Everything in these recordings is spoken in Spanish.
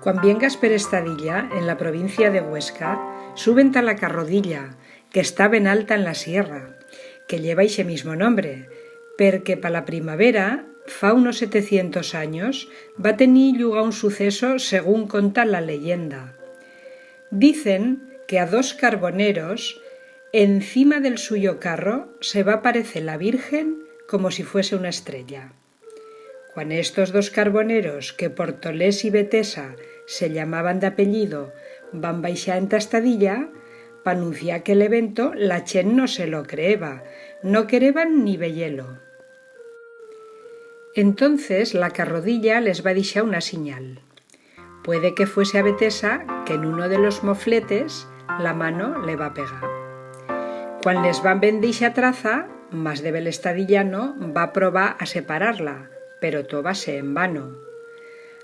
Quan viengas per Estadilla, en la provincia de Huesca, suben a la Carrodilla, que está ben alta en la sierra, que lleva ixe mismo nombre, perquè pa la primavera, fa unos 700 años, va tenir llugar un suceso según conta la leyenda. Dicen que a dos carboneros, encima del suyo carro, se va aparecer la Virgen como si fuese una estrella. Cuando estos dos carboneros, que por Tolés y Betesa se llamaban de apellido, van baixar en Estadilla, pa anunciar que el evento la chent no se lo creeba, no quereban ni veyelo. Entonces la Carrodilla les va deixar una señal. Puede que fuese a Betesa que en uno de los mofletes la mano le va a pegar. Cuando les van ben deixar traza, más de bel estadillano va a probar a separarla, pero todo va a ser en vano.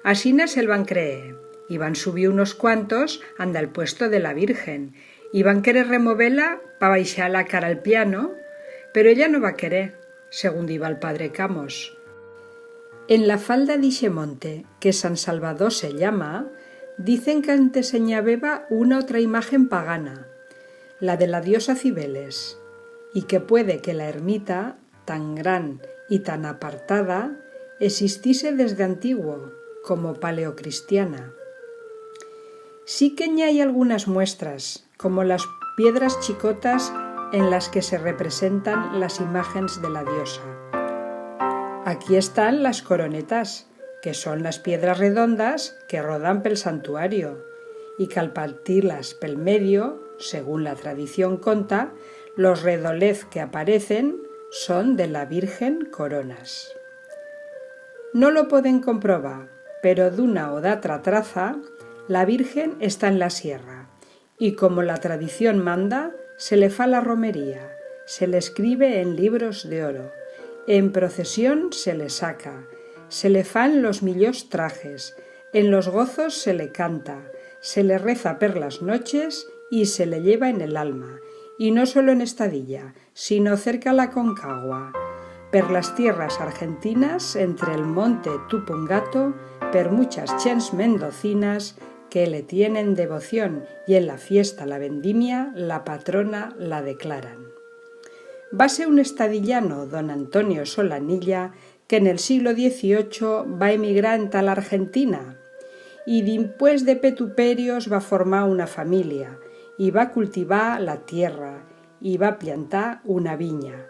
Asinas el van creer, y van subir unos cuantos anda al puesto de la Virgen, y van querer removerla pa baixar la cara al piano, pero ella no va a querer, según diva el padre Camos. En la falda d'ixe monte, que San Salvador se llama, dicen que antes señabeba una otra imagen pagana, la de la diosa Cibeles, y que puede que la ermita, tan gran y tan apartada, existise desde antiguo, como paleocristiana. Sí que ñe hay algunas muestras, como las piedras chicotas en las que se representan las imágenes de la diosa. Aquí están las coronetas, que son las piedras redondas que rodan pel santuario, y que al partirlas pel medio, según la tradición conta, los redolez que aparecen son de la Virgen coronas. No lo pueden comprobar, pero d'una o d'altra traza, la Virgen está en la sierra, y como la tradición manda, se le fa la romería, se le escribe en libros de oro, en procesión se le saca, se le fan los millors trajes, en los gozos se le canta, se le reza per las noches y se le lleva en el alma, y no solo en Estadilla, sino cerca a la Concagua, per las tierras argentinas, entre el monte Tupungato, per muchas chents mendocinas que le tienen devoción y en la fiesta la vendimia, la patrona la declaran. Va a ser un estadillano, don Antonio Solanilla, que en el siglo XVIII va emigrar a la Argentina y dimpués de petuperios va a formar una familia y va a cultivar la tierra y va a plantar una viña.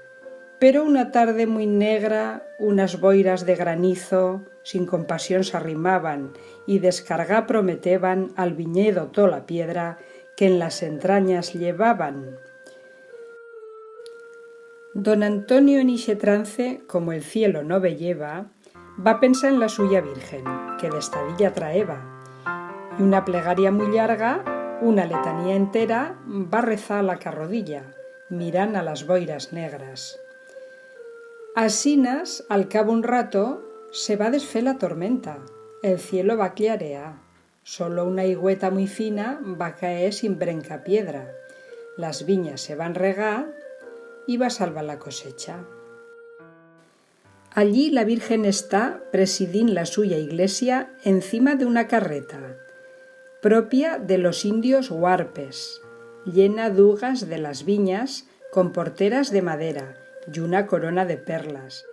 Pero una tarde muy negra, unas boiras de granizo sin compasión se arrimaban y descargar prometeban al viñedo toda la piedra que en las entrañas llevaban. Don Antonio en ixe trance, como el cielo no veyeba, va a pensar en la suya Virgen, que de Estadilla traeba, y una plegaria muy larga, una letanía entera, va a rezar a la Carrodilla, mirant a las boiras negras. Asinas, al cabo un rato, se va a desfer la tormenta, el cielo va a clarear, solo una higüeta muy fina va a caer sin brencapiedra, las viñas se van regar y va a salvar la cosecha. Allí la Virgen está presidint la suya iglesia encima de una carreta, propia de los indios huarpes, llena d'ugas de las viñas con porteras de madera y una corona de perlas,